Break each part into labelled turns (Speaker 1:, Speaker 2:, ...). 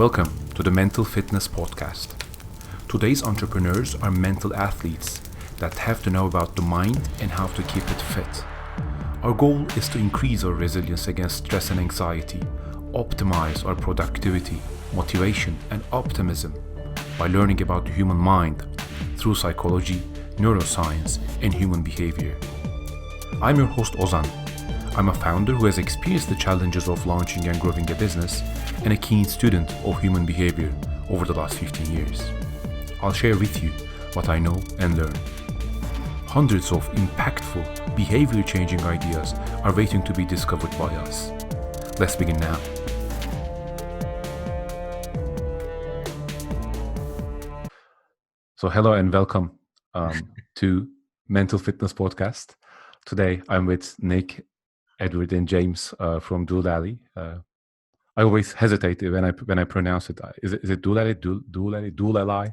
Speaker 1: Welcome to the Mental Fitness Podcast. Today's entrepreneurs are mental athletes that have to know about the mind and how to keep it fit. Our goal is to increase our resilience against stress and anxiety, optimize our productivity, motivation, and optimism by learning about the human mind through psychology, neuroscience, and human behavior. I'm your host Ozan. I'm a founder who has experienced the challenges of launching and growing a business and a keen student of human behavior over the last 15 years. I'll share with you what I know and learn. Hundreds of impactful, behavior-changing ideas are waiting to be discovered by us. Let's begin now. So hello and welcome to Mental Fitness Podcast. Today I'm with Nick, Edward, and James from Doolally. I always hesitate when I pronounce it. Is it Doolally? Doolally?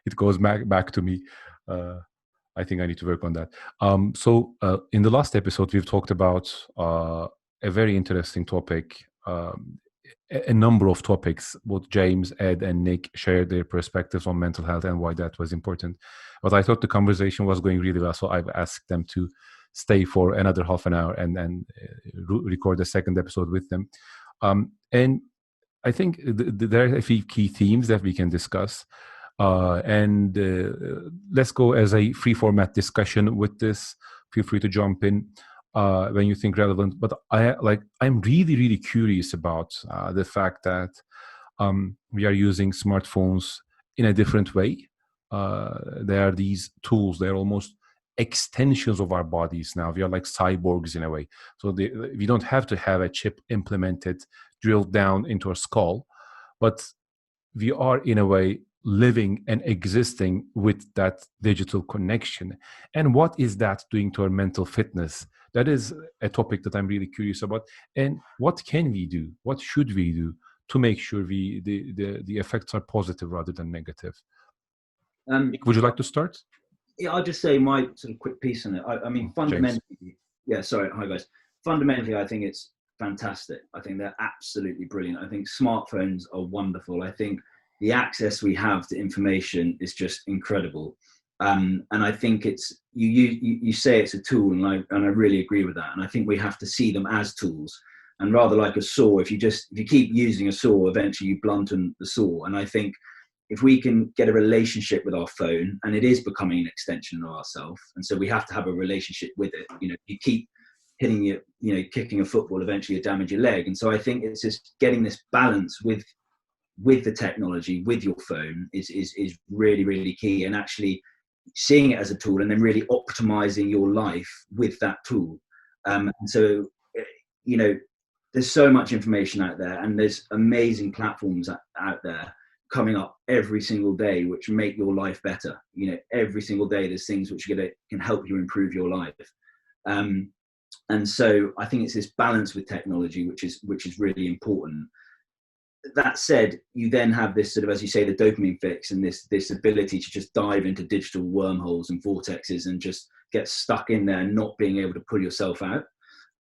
Speaker 1: It goes back to me. I think I need to work on that. So in the last episode, we've talked about a very interesting topic, a number of topics. Both James, Ed, and Nick shared their perspectives on mental health and why that was important. But I thought the conversation was going really well, so I've asked them to stay for another half an hour and record the second episode with them. And I think there are a few key themes that we can discuss. And let's go as a free format discussion with this. Feel free to jump in when you think relevant. But I'm really, really curious about the fact that we are using smartphones in a different way. There are these tools. They're almost extensions of our bodies now. We are like cyborgs in a way. So we don't have to have a chip implemented, drilled down into our skull, but we are in a way living and existing with that digital connection. And what is that doing to our mental fitness? That is a topic that I'm really curious about. And what can we do? What should we do to make sure the effects are positive rather than negative? Would you like to start?
Speaker 2: Yeah, I'll just say my sort of quick piece on it. I mean, fundamentally, hi guys. Fundamentally, I think it's fantastic. I think they're absolutely brilliant. I think smartphones are wonderful. I think the access we have to information is just incredible. And I think it's you say it's a tool, and I really agree with that. And I think we have to see them as tools. And rather like a saw, if you keep using a saw, eventually you blunten the saw. And I think if we can get a relationship with our phone, and it is becoming an extension of ourselves, and so we have to have a relationship with it. You know, you keep hitting it, kicking a football, eventually you damage your leg. And so I think it's just getting this balance with the technology, with your phone is really, really key, and actually seeing it as a tool and then really optimizing your life with that tool. And so, there's so much information out there, and there's amazing platforms out there coming up every single day which make your life better. Every single day there's things which can help you improve your life. And so I think it's this balance with technology which is really important. That said, you then have this sort of, as you say, the dopamine fix, and this ability to just dive into digital wormholes and vortexes and just get stuck in there and not being able to pull yourself out.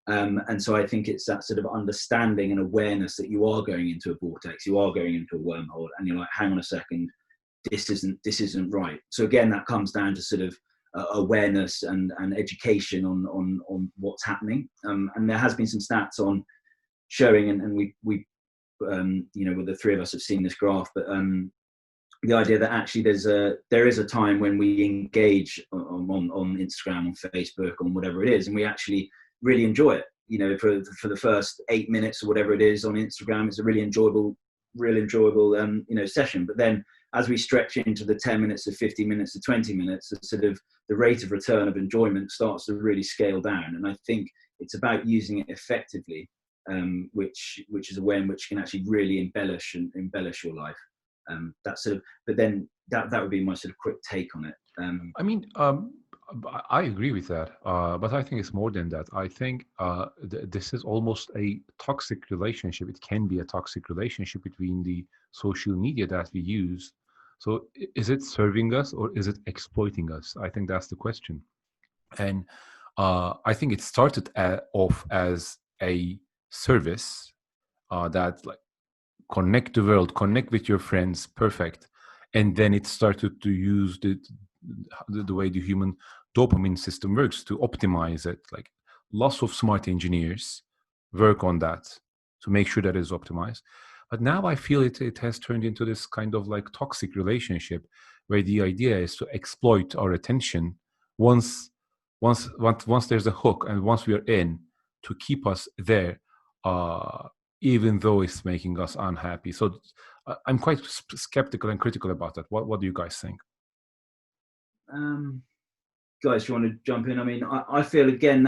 Speaker 2: And so I think it's that sort of understanding and awareness that you are going into a vortex, you are going into a wormhole, and you're like, hang on a second, this isn't right. So again, that comes down to sort of awareness and education on what's happening. And there has been some stats on showing, and we with the three of us have seen this graph, but the idea that actually there is a time when we engage on Instagram, on Facebook, on whatever it is, and we actually really enjoy it. For the first 8 minutes or whatever it is on Instagram, it's a really enjoyable session. But then as we stretch into the 10 minutes to 15 minutes to 20 minutes, the rate of return of enjoyment starts to really scale down. And I think it's about using it effectively, which is a way in which can actually really embellish your life. But then that would be my sort of quick take on it.
Speaker 1: I agree with that, but I think it's more than that. I think this is almost a toxic relationship. It can be a toxic relationship between the social media that we use. So is it serving us or is it exploiting us? I think that's the question. And I think it started off as a service that connect the world, connect with your friends, perfect. And then it started to use the way the human dopamine system works to optimize it. Like lots of smart engineers work on that to make sure that it's optimized. But now I feel it has turned into this kind of like toxic relationship where the idea is to exploit our attention once there's a hook, and once we are in, to keep us there, even though it's making us unhappy. So I'm quite skeptical and critical about that. What do you guys think?
Speaker 2: Guys, you want to jump in? I mean, I feel again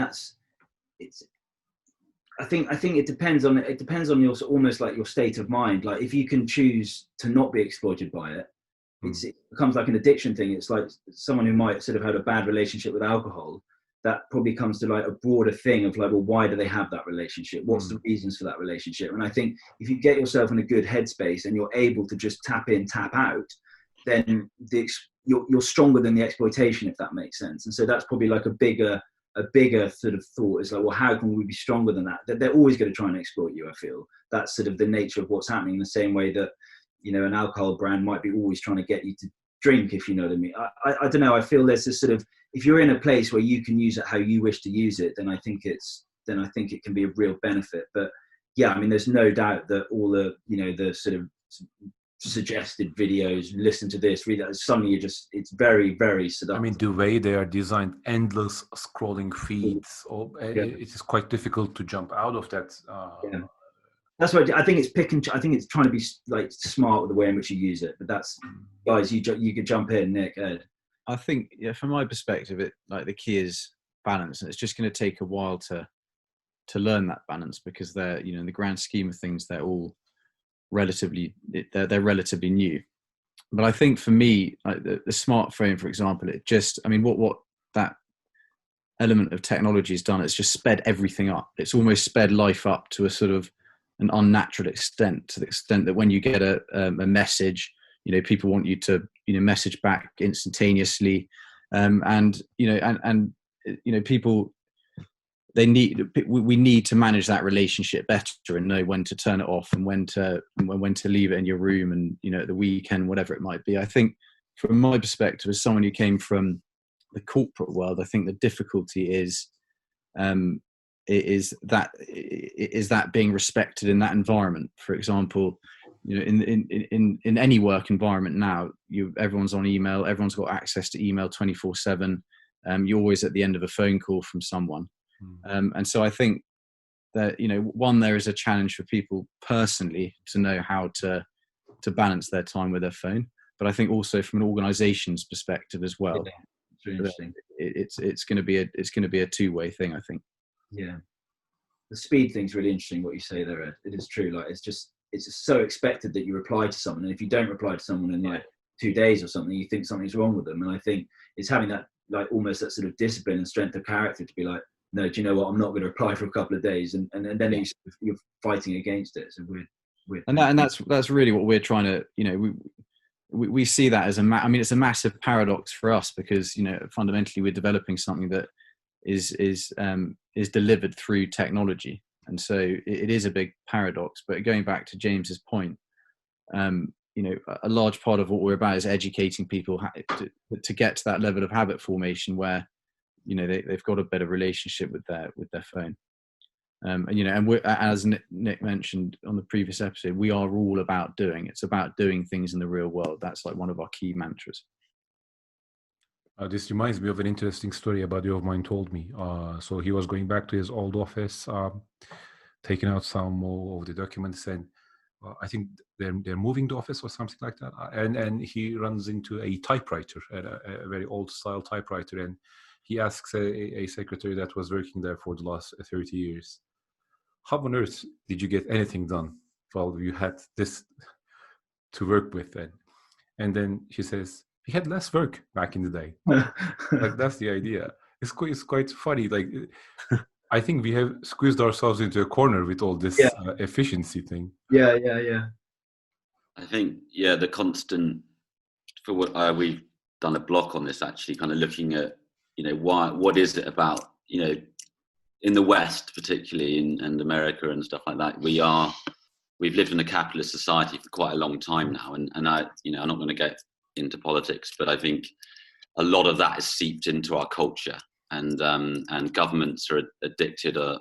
Speaker 2: I think it depends on your almost like your state of mind. Like if you can choose to not be exploited by it, it becomes like an addiction thing. It's like someone who might sort of had a bad relationship with alcohol, that probably comes to like a broader thing of like, well, why do they have that relationship? What's the reasons for that relationship? And I think if you get yourself in a good headspace and you're able to just tap in, tap out, then you're stronger than the exploitation, if that makes sense. And so that's probably like a bigger sort of thought is like, well, how can we be stronger than that? They're always going to try and exploit you. I feel that's sort of the nature of what's happening, in the same way that, you know, an alcohol brand might be always trying to get you to drink, if you know what I mean. I don't know. I feel there's this sort of, if you're in a place where you can use it how you wish to use it, then I think it can be a real benefit. But yeah, I mean, there's no doubt that all the, you know, the sort of suggested videos, listen to this, read that, suddenly it's very, very seductive.
Speaker 1: I mean, the way they are designed, endless scrolling feeds, it is quite difficult to jump out of that.
Speaker 2: That's what I think. I think it's trying to be like smart with the way in which you use it. But that's, guys, you could jump in, Nick, Ed.
Speaker 3: I think, yeah, from my perspective, the key is balance, and it's just going to take a while to learn that balance, because they're, you know, in the grand scheme of things, they're all relatively new. But I think for me, like the smartphone, for example, it just, I mean, what that element of technology has done, it's just sped everything up. It's almost sped life up to a sort of an unnatural extent, to the extent that when you get a message, you know, people want you to, you know, message back instantaneously, and you know, people, we need to manage that relationship better and know when to turn it off and when to leave it in your room, and, you know, at the weekend, whatever it might be. I think from my perspective, as someone who came from the corporate world, I think the difficulty is that being respected in that environment. For example, you know, in any work environment now, everyone's on email, everyone's got access to email 24/7. You're always at the end of a phone call from someone. And so I think that, you know, one, there is a challenge for people personally to know how to balance their time with their phone. But I think also from an organization's perspective as well,
Speaker 2: it's really interesting.
Speaker 3: It's going to be a two-way thing, I think.
Speaker 2: Yeah, the speed thing's really interesting. What you say there, Ed. It is true. Like it's just so expected that you reply to someone, and if you don't reply to someone in like 2 days or something, you think something's wrong with them. And I think it's having that, like, almost that sort of discipline and strength of character to be like, no, do you know what? I'm not going to reply for a couple of days, and then you're fighting against it. It's a weird.
Speaker 3: And that's really what we're trying to, you know, we see that as I mean, it's a massive paradox for us, because, you know, fundamentally we're developing something that is delivered through technology, and so it is a big paradox. But going back to James's point, you know, a large part of what we're about is educating people to get to that level of habit formation where, you know, they've got a better relationship with their phone. And, you know, and we're, as Nick mentioned on the previous episode, we are all about doing. It's about doing things in the real world. That's like one of our key mantras.
Speaker 1: This reminds me of an interesting story a buddy of mine told me. So he was going back to his old office, taking out some of the documents, and I think they're moving the office or something like that. And he runs into a typewriter, a very old style typewriter, and he asks a secretary that was working there for the last 30 years, how on earth did you get anything done while you had this to work with then? And then she says, we had less work back in the day. Like, that's the idea. It's quite funny. Like, I think we have squeezed ourselves into a corner with all this efficiency thing.
Speaker 2: Yeah.
Speaker 4: I think, the constant, for what we've done a block on this, actually, kind of looking at, you know, what is it about, you know, in the West, particularly in America and stuff like that, we are we've lived in a capitalist society for quite a long time now, and I, you know, I'm not going to get into politics, but I think a lot of that is seeped into our culture, and governments are addicted to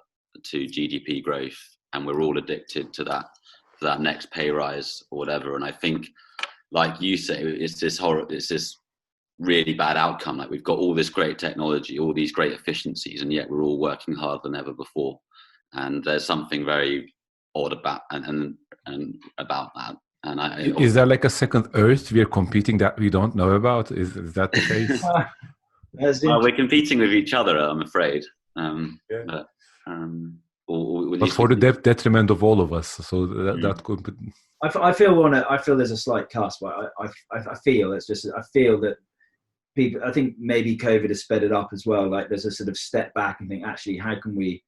Speaker 4: GDP growth, and we're all addicted to that next pay rise or whatever. And I think, like you say, it's this really bad outcome. Like, we've got all this great technology, all these great efficiencies, and yet we're all working harder than ever before. And there's something very odd about and about that. And
Speaker 1: is there like a second Earth we're competing that we don't know about? Is that the case?
Speaker 4: Well, we're competing with each other, I'm afraid.
Speaker 1: Yeah.
Speaker 4: But
Speaker 2: for
Speaker 1: the detriment of all of us. So that could be...
Speaker 2: I feel there's a slight cusp. I feel that people, I think maybe COVID has sped it up as well. Like, there's a sort of step back and think, actually, how can we,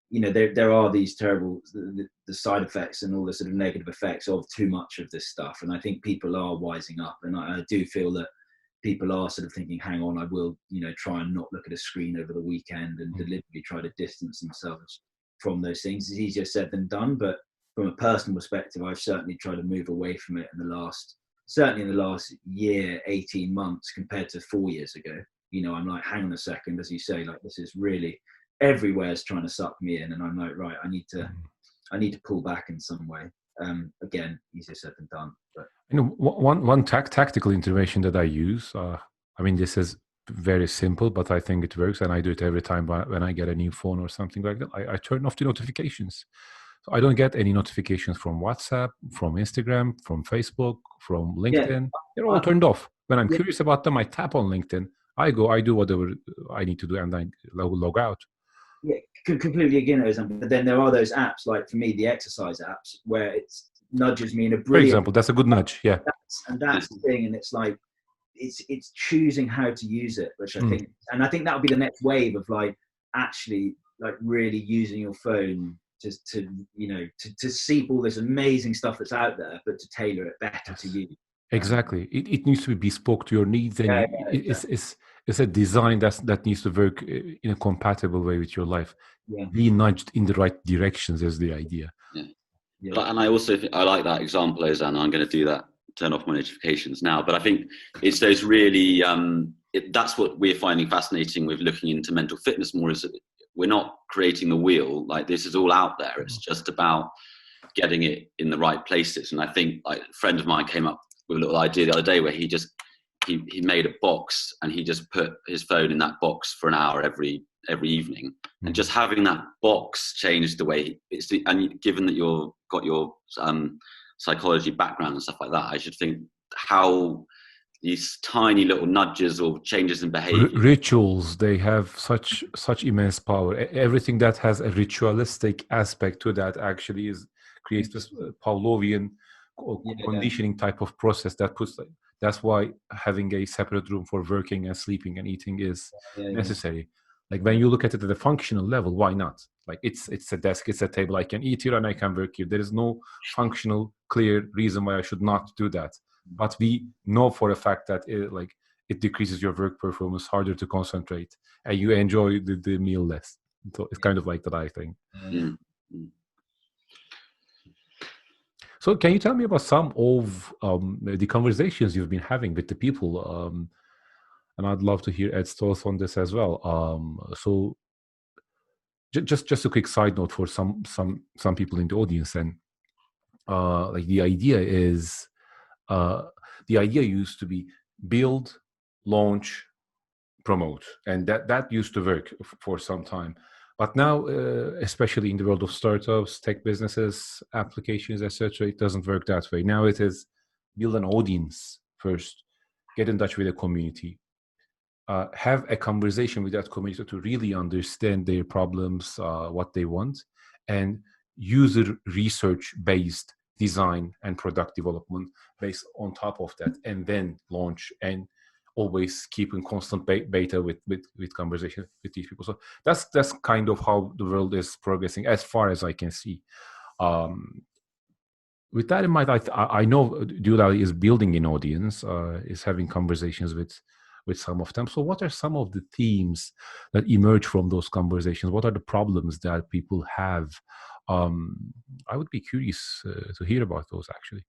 Speaker 2: you know, there are these terrible, the side effects and all the sort of negative effects of too much of this stuff. And I think people are wising up, and I do feel that people are sort of thinking, hang on, I will, you know, try and not look at a screen over the weekend and deliberately try to distance themselves from those things. It's easier said than done, but from a personal perspective, I've certainly tried to move away from it in the last year, 18 months compared to 4 years ago. You know, I'm like, hang on a second, as you say, like, this is really, everywhere's trying to suck me in, and I'm like, right, I need to pull back in some way. Again, easier said than done. But
Speaker 1: you know, one tactical intervention that I use, I mean, this is very simple, but I think it works, and I do it every time when I get a new phone or something like that. I turn off the notifications. So I don't get any notifications from WhatsApp, from Instagram, from Facebook, from LinkedIn. Yeah. They're all turned off. When I'm curious about them, I tap on LinkedIn. I do whatever I need to do, and I log out.
Speaker 2: Yeah, completely again, Ozan. But then there are those apps, like for me, the exercise apps, where it nudges me in a brilliant.
Speaker 1: For example, that's a good nudge. Yeah.
Speaker 2: That's the thing, and it's like, it's choosing how to use it, which I think, and I think that would be the next wave of like actually like really using your phone to you know to seep all this amazing stuff that's out there, but to tailor it better to you.
Speaker 1: Exactly. It needs to be bespoke to your needs, and it's a design that needs to work in a compatible way with your life. Yeah. Be nudged in the right directions is the idea.
Speaker 4: Yeah. Yeah. And I also I like that example, Ozan. I'm going to do that. Turn off my notifications now. But I think it's those really that's what we're finding fascinating with looking into mental fitness more, is that we're not creating the wheel. Like, this is all out there. It's just about getting it in the right places. And I think, like, a friend of mine came up with a little idea the other day where he made a box, and he just put his phone in that box for an hour every evening. And just having that box changed the way and given that you've got your psychology background and stuff like that, I should think how these tiny little nudges or changes in behavior,
Speaker 1: rituals, they have such immense power. Everything that has a ritualistic aspect to that actually creates this Pavlovian conditioning type of process that that's why having a separate room for working and sleeping and eating is necessary. Like, when you look at it at a functional level, why not? Like, it's a desk, it's a table, I can eat here and I can work here. There is no functional, clear reason why I should not do that. But we know for a fact that it decreases your work performance, harder to concentrate, and you enjoy the meal less. So it's kind of like that, I think.
Speaker 4: Mm-hmm.
Speaker 1: So can you tell me about some of the conversations you've been having with the people? And I'd love to hear Ed's thoughts on this as well. So just a quick side note for some people in the audience. And like, the idea used to be build, launch, promote, and that used to work for some time. But now, especially in the world of startups, tech businesses, applications, etc., it doesn't work that way. Now it is build an audience first, get in touch with a community, have a conversation with that community to really understand their problems, what they want, and user research-based design and product development based on top of that, and then launch, and always keep in constant beta with conversation with these people. So that's kind of how the world is progressing, as far as I can see. With that in mind, I know Downtime is building an audience, is having conversations with some of them. So what are some of the themes that emerge from those conversations? What are the problems that people have I would be curious to hear about those actually.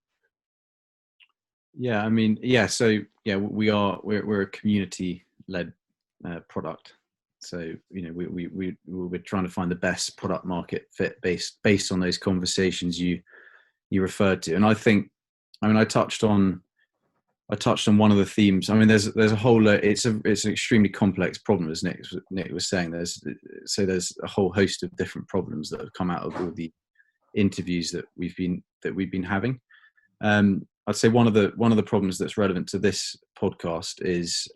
Speaker 3: Yeah, I mean, yeah. So yeah, we're a community-led product. So we're trying to find the best product market fit based on those conversations you referred to. And I touched on one of the themes. I mean, there's a whole. It's an extremely complex problem, as Nick was saying. There's a whole host of different problems that have come out of all the interviews that we've been having. I'd say one of the problems that's relevant to this podcast is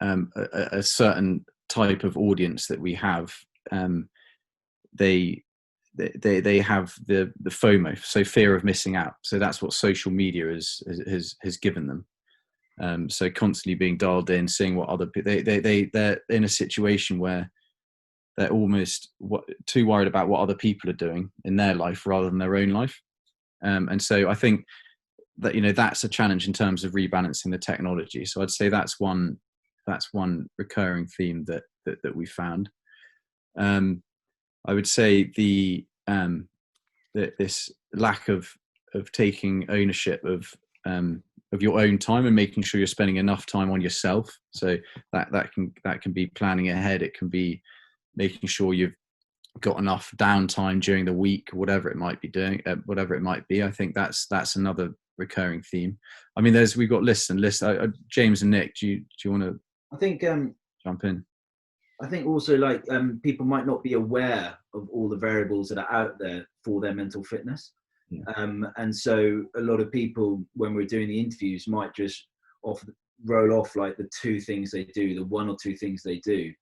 Speaker 3: a certain type of audience that we have. They have the FOMO, so fear of missing out. So that's what social media has given them. So constantly being dialed in, seeing what other people they're in a situation where they're almost too worried about what other people are doing in their life rather than their own life. And so I think that that's a challenge in terms of rebalancing the technology. So I'd say that's one recurring theme that we found. I would say this lack of taking ownership of your own time and making sure you're spending enough time on yourself. So that can be planning ahead. It can be making sure you've got enough downtime during the week, whatever it might be. I think that's another recurring theme. I mean, we've got lists and lists. James and Nick, do you want to?
Speaker 2: I think
Speaker 3: jump in.
Speaker 2: I think also people might not be aware of all the variables that are out there for their mental fitness.
Speaker 3: Yeah.
Speaker 2: And so a lot of people, when we're doing the interviews, might just roll off like the two things they do, the one or two things they do.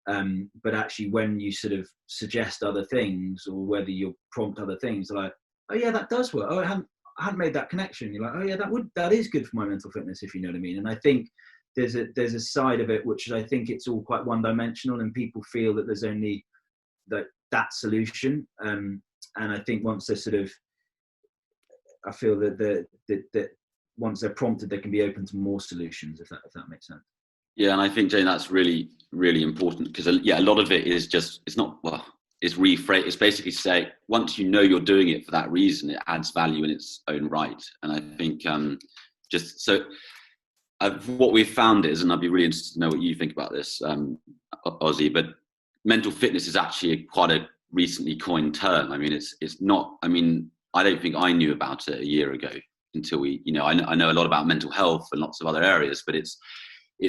Speaker 2: But actually, when you sort of suggest other things, or whether you prompt other things, they're like, oh yeah, that does work. Oh, I hadn't made that connection. You're like, oh yeah, that is good for my mental fitness, if you know what I mean. And I think there's a side of it which I think it's all quite one-dimensional, and people feel that there's only that solution. And I think once they're sort of, I feel that once they're prompted, they can be open to more solutions, if that makes sense.
Speaker 4: Yeah, and I think, Jane, that's really, really important, because a lot of it is just, it's rephrase. It's basically say, once you know you're doing it for that reason, it adds value in its own right. And I think what we've found is, and I'd be really interested to know what you think about this, Ozzy, but mental fitness is actually quite a recently coined term. I mean, it's not, I mean, I don't think I knew about it a year ago until I know a lot about mental health and lots of other areas, but it's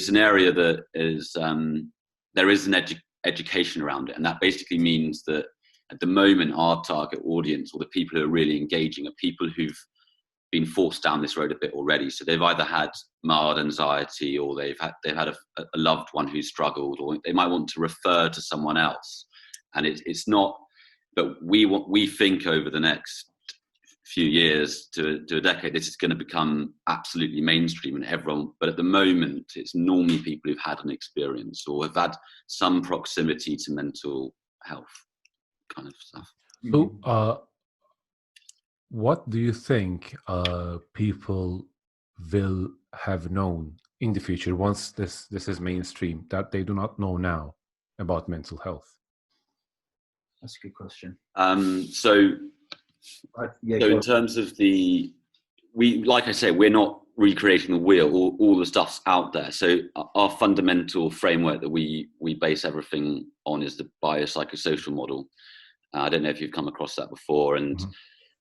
Speaker 4: an area that is, there is an education around it. And that basically means that at the moment, our target audience, or the people who are really engaging, are people who've been forced down this road a bit already. So they've either had mild anxiety, or they've had a loved one who struggled, or they might want to refer to someone else. And it's not, but we think over the next few years to a decade, this is going to become absolutely mainstream and everyone, but at the moment it's normally people who've had an experience or have had some proximity to mental health kind of stuff.
Speaker 1: So what do you think people will have known in the future once this is mainstream that they do not know now about mental health?
Speaker 2: That's a good question.
Speaker 4: So in terms of like I say, we're not recreating the wheel. All the stuff's out there. So our fundamental framework that we base everything on is the biopsychosocial model. I don't know if you've come across that before, and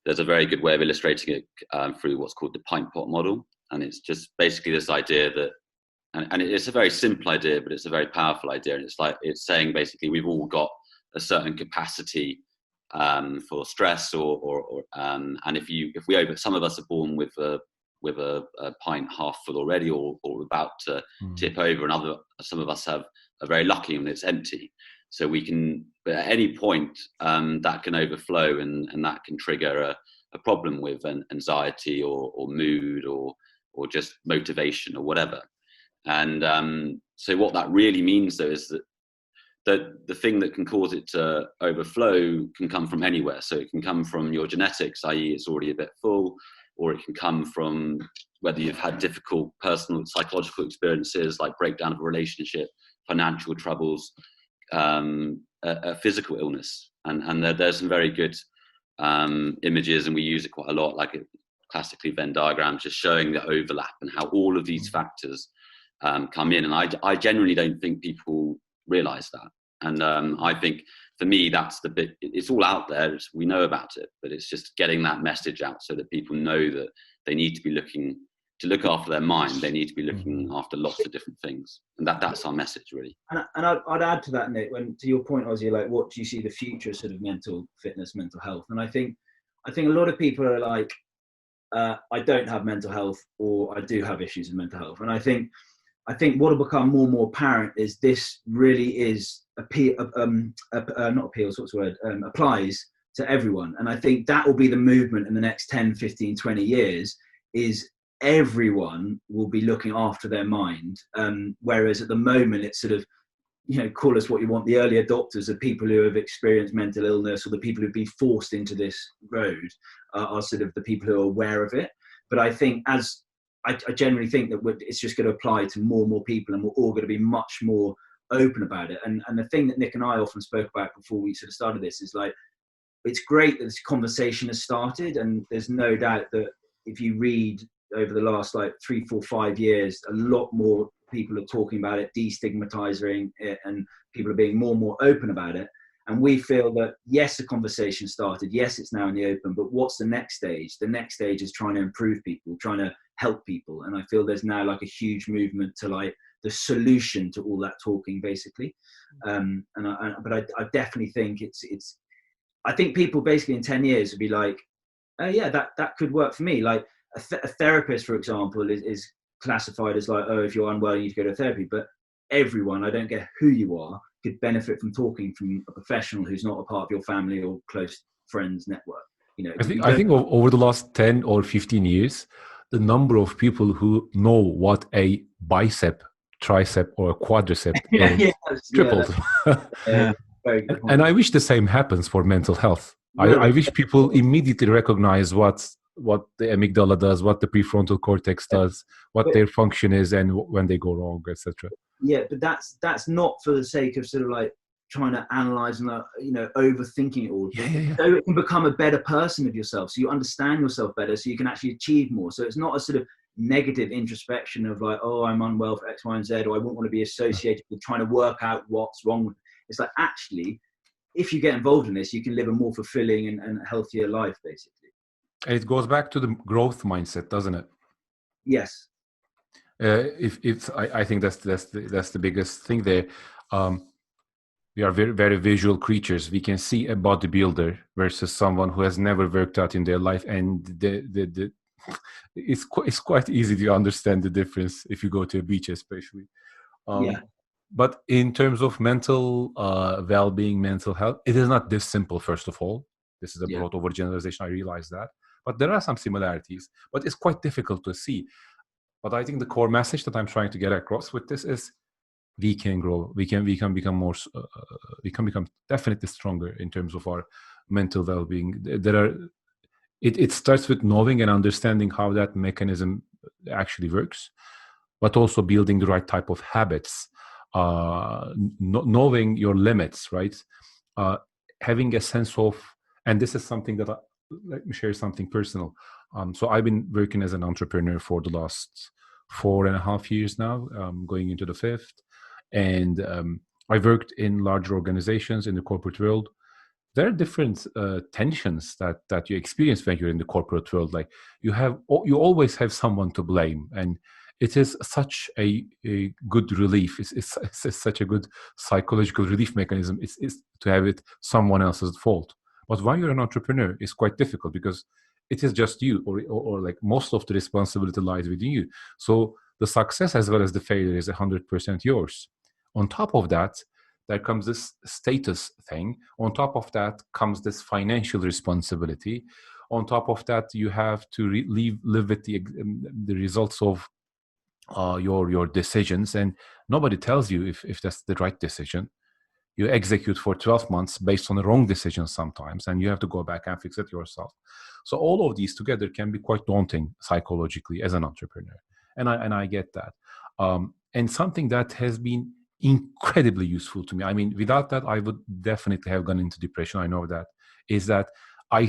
Speaker 4: there's a very good way of illustrating it through what's called the Pint Pot Model. And it's just basically this idea that, and it's a very simple idea, but it's a very powerful idea. And it's saying basically we've all got a certain capacity for stress, and if we open, some of us are born with a pint half full already, or about to tip over, and some of us are very lucky and it's empty. So we can, at any point, that can overflow, and that can trigger a problem with anxiety or mood or just motivation or whatever. And so what that really means, though, is that the thing that can cause it to overflow can come from anywhere. So it can come from your genetics, i.e. it's already a bit full, or it can come from whether you've had difficult personal psychological experiences like breakdown of a relationship, financial troubles, a physical illness. And there's some very good images, and we use it quite a lot, like classically Venn diagrams, just showing the overlap and how all of these factors come in. And I generally don't think people realize that. And I think for me, that's the bit, it's all out there, we know about it, but it's just getting that message out so that people know that they need to be looking, to look after their mind, they need to be looking after lots of different things. And that's our message, really.
Speaker 2: And I'd add to that, Nick, when to your point, Ozzy, like, what do you see the future sort of mental fitness, mental health? And I think a lot of people are like, I don't have mental health, or I do have issues with mental health. And I think what will become more and more apparent is this really is applies to everyone. And I think that will be the movement in the next 10, 15, 20 years, is everyone will be looking after their mind. Whereas at the moment, it's sort of, call us what you want, the early adopters, the people who have experienced mental illness, or the people who've been forced into this road, are sort of the people who are aware of it. But I think I generally think that it's just going to apply to more and more people, and we're all going to be much more open about it. And the thing that Nick and I often spoke about before we sort of started this is, like, it's great that this conversation has started, and there's no doubt that if you read over the last 3, 4, 5 years, a lot more people are talking about it, destigmatizing it, and people are being more and more open about it. And we feel that, yes, the conversation started, yes, it's now in the open, but what's the next stage? The next stage is trying to improve people, trying to help people. And I feel there's now like a huge movement to like the solution to all that talking, basically. But I definitely think I think people basically in 10 years would be like, oh yeah, that could work for me. Like a therapist, for example, is classified as like, oh, if you're unwell, you need to go to therapy. But everyone, I don't care who you are, could benefit from talking from a professional who's not a part of your family or close friends network.
Speaker 1: I think over the last 10 or 15 years, the number of people who know what a bicep, tricep, or a quadricep is tripled. And I wish the same happens for mental health. Really? I wish people immediately recognize what the amygdala does, what the prefrontal cortex does, what their function is, and when they go wrong, etc.
Speaker 2: Yeah, but that's not for the sake of sort of like trying to analyze and overthinking it all. Yeah. So it can become a better person of yourself, so you understand yourself better, so you can actually achieve more. So it's not a sort of negative introspection of like, oh, I'm unwell for X, Y, and Z, or I wouldn't want to be associated with trying to work out what's wrong with it. It's like, actually, if you get involved in this, you can live a more fulfilling and healthier life, basically.
Speaker 1: And it goes back to the growth mindset, doesn't it?
Speaker 2: Yes.
Speaker 1: I think that's the biggest thing there. We are very, very visual creatures. We can see a bodybuilder versus someone who has never worked out in their life, and it's quite easy to understand the difference if you go to a beach, especially. But in terms of mental well-being, mental health, it is not this simple. First of all, this is a broad overgeneralization. I realize that, but there are some similarities. But it's quite difficult to see. But I think the core message that I'm trying to get across with this is, we can grow. We can become more. We can become definitely stronger in terms of our mental well-being. It starts with knowing and understanding how that mechanism actually works, but also building the right type of habits, knowing your limits, right? Having a sense of, and this is something that let me share something personal. So I've been working as an entrepreneur for the last 4.5 years now, going into the 5th. And I worked in larger organizations in the corporate world. There are different tensions that you experience when you're in the corporate world. Like you always have someone to blame, and it is such a good relief. It's such a good psychological relief mechanism. It's to have it someone else's fault. But when you're an entrepreneur, it's quite difficult because it is just you, or like most of the responsibility lies within you. So the success as well as the failure is 100% yours. On top of that, there comes this status thing. On top of that comes this financial responsibility. On top of that, you have to live with the results of your decisions, and nobody tells you if that's the right decision. You execute for 12 months based on the wrong decision sometimes, and you have to go back and fix it yourself. So all of these together can be quite daunting psychologically as an entrepreneur, and I get that. And something that has been incredibly useful to me. I mean, without that, I would definitely have gone into depression. I know that. Is that I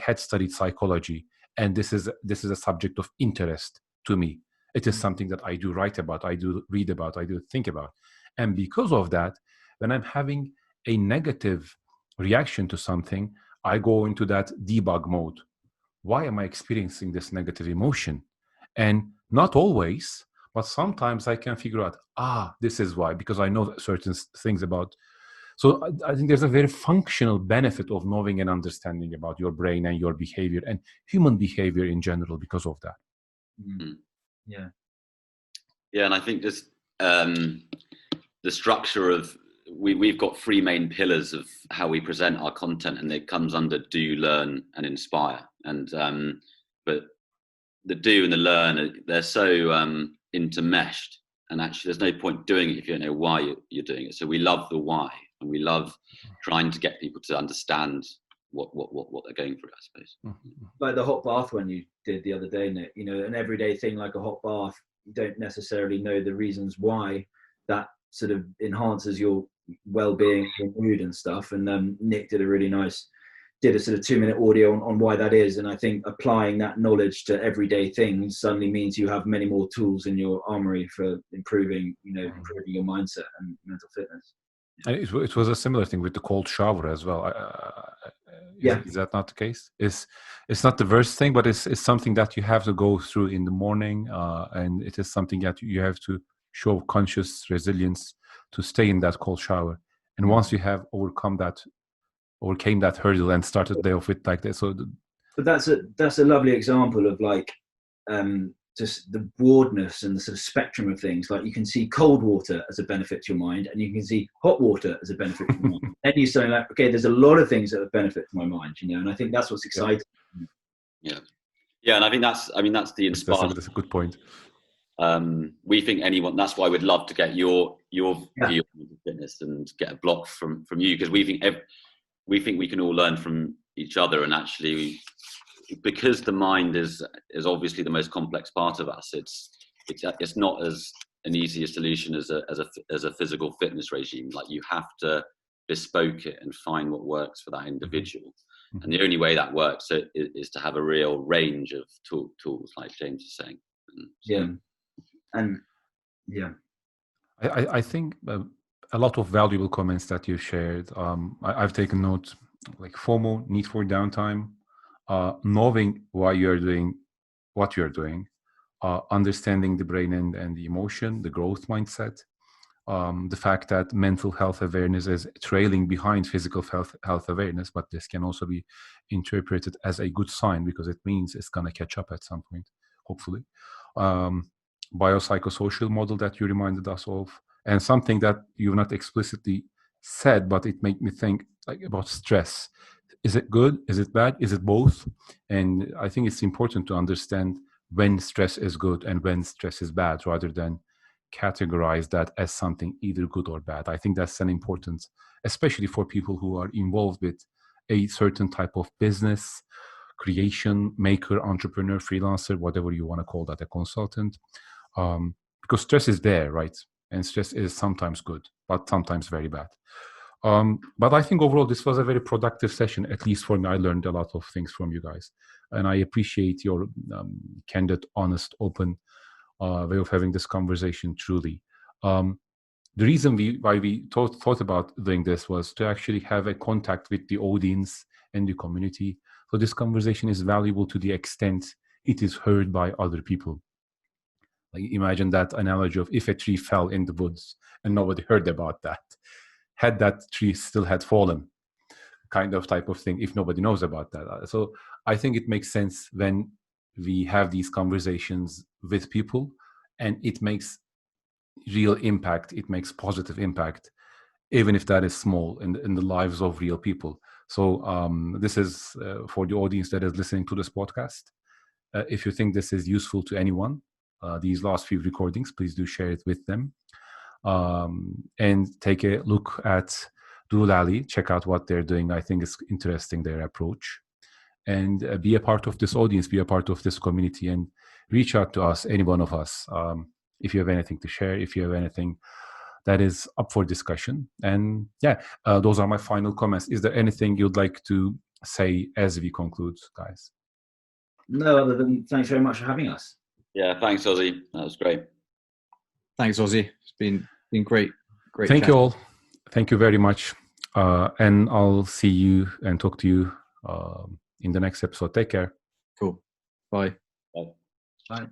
Speaker 1: had studied psychology, and this is a subject of interest to me. It is something that I do write about, I do read about, I do think about. And because of that, when I'm having a negative reaction to something, I go into that debug mode. Why am I experiencing this negative emotion? And not always, but sometimes I can figure out, this is why, because I know certain things about. So I think there's a very functional benefit of knowing and understanding about your brain and your behavior and human behavior in general because of that.
Speaker 2: Mm. Yeah.
Speaker 4: Yeah, and I think just the structure of, we've got three main pillars of how we present our content, and it comes under do, learn, and inspire. And but the do and the learn, they're so intermeshed, and actually there's no point doing it if you don't know why you're doing it. So we love the why, and we love trying to get people to understand what they're going through, I suppose.
Speaker 2: Like the hot bath one you did the other day, Nick, you know, an everyday thing like a hot bath, you don't necessarily know the reasons why that sort of enhances your well-being, your mood and stuff. And Nick did a sort of 2-minute audio on why that is. And I think applying that knowledge to everyday things suddenly means you have many more tools in your armory for improving your mindset and mental fitness.
Speaker 1: And it was a similar thing with the cold shower as well. Is that not the case? It's not the worst thing, but it's something that you have to go through in the morning, and it is something that you have to show conscious resilience to stay in that cold shower. And once you have overcame that hurdle and started the day off with like that,
Speaker 2: but that's a lovely example of like just the broadness and the sort of spectrum of things. Like you can see cold water as a benefit to your mind, and you can see hot water as a benefit to your mind. And you're saying like, okay, there's a lot of things that are benefit to my mind, you know. And I think that's what's exciting.
Speaker 4: Yeah, and I think that's the inspire.
Speaker 1: That's a good point.
Speaker 4: We think that's why we'd love to get your view on fitness and get a block from you, because we think we can all learn from each other. And actually, because the mind is obviously the most complex part of us, it's not as an easy a solution as a physical fitness regime. Like you have to bespoke it and find what works for that individual. Mm-hmm. And the only way that works is to have a real range of tools, like James is saying.
Speaker 1: I think a lot of valuable comments that you shared. I've taken note, like FOMO, need for downtime, knowing why you're doing what you're doing, understanding the brain and the emotion, the growth mindset, the fact that mental health awareness is trailing behind physical health awareness, but this can also be interpreted as a good sign because it means it's going to catch up at some point, hopefully. Biopsychosocial model that you reminded us of, and something that you've not explicitly said, but it made me think like about stress. Is it good? Is it bad? Is it both? And I think it's important to understand when stress is good and when stress is bad, rather than categorize that as something either good or bad. I think that's an important, especially for people who are involved with a certain type of business, creation, maker, entrepreneur, freelancer, whatever you want to call that, a consultant. Because stress is there, right? And stress is sometimes good, but sometimes very bad. But I think overall, this was a very productive session, at least for me. I learned a lot of things from you guys. And I appreciate your candid, honest, open way of having this conversation, truly. The reason why we thought about doing this was to actually have a contact with the audience and the community. So this conversation is valuable to the extent it is heard by other people. Like imagine that analogy of if a tree fell in the woods and nobody heard about that, had that tree still had fallen, kind of type of thing, if nobody knows about that. So I think it makes sense when we have these conversations with people and it makes real impact, it makes positive impact, even if that is small in the lives of real people. So this is for the audience that is listening to this podcast. If you think this is useful to anyone, these last few recordings, please do share it with them. And take a look at Doolally, check out what they're doing. I think it's interesting, their approach. And be a part of this audience, be a part of this community, and reach out to us, any one of us, if you have anything to share, if you have anything that is up for discussion. And yeah, those are my final comments. Is there anything you'd like to say as we conclude, guys?
Speaker 2: No, other than thanks very much for having us.
Speaker 4: Yeah, thanks, Ozzy. That was great.
Speaker 3: Thanks, Ozzy. It's been great.
Speaker 1: Thank you all. Thank you very much. And I'll see you and talk to you in the next episode. Take care.
Speaker 3: Cool. Bye.
Speaker 4: Bye.
Speaker 2: Bye.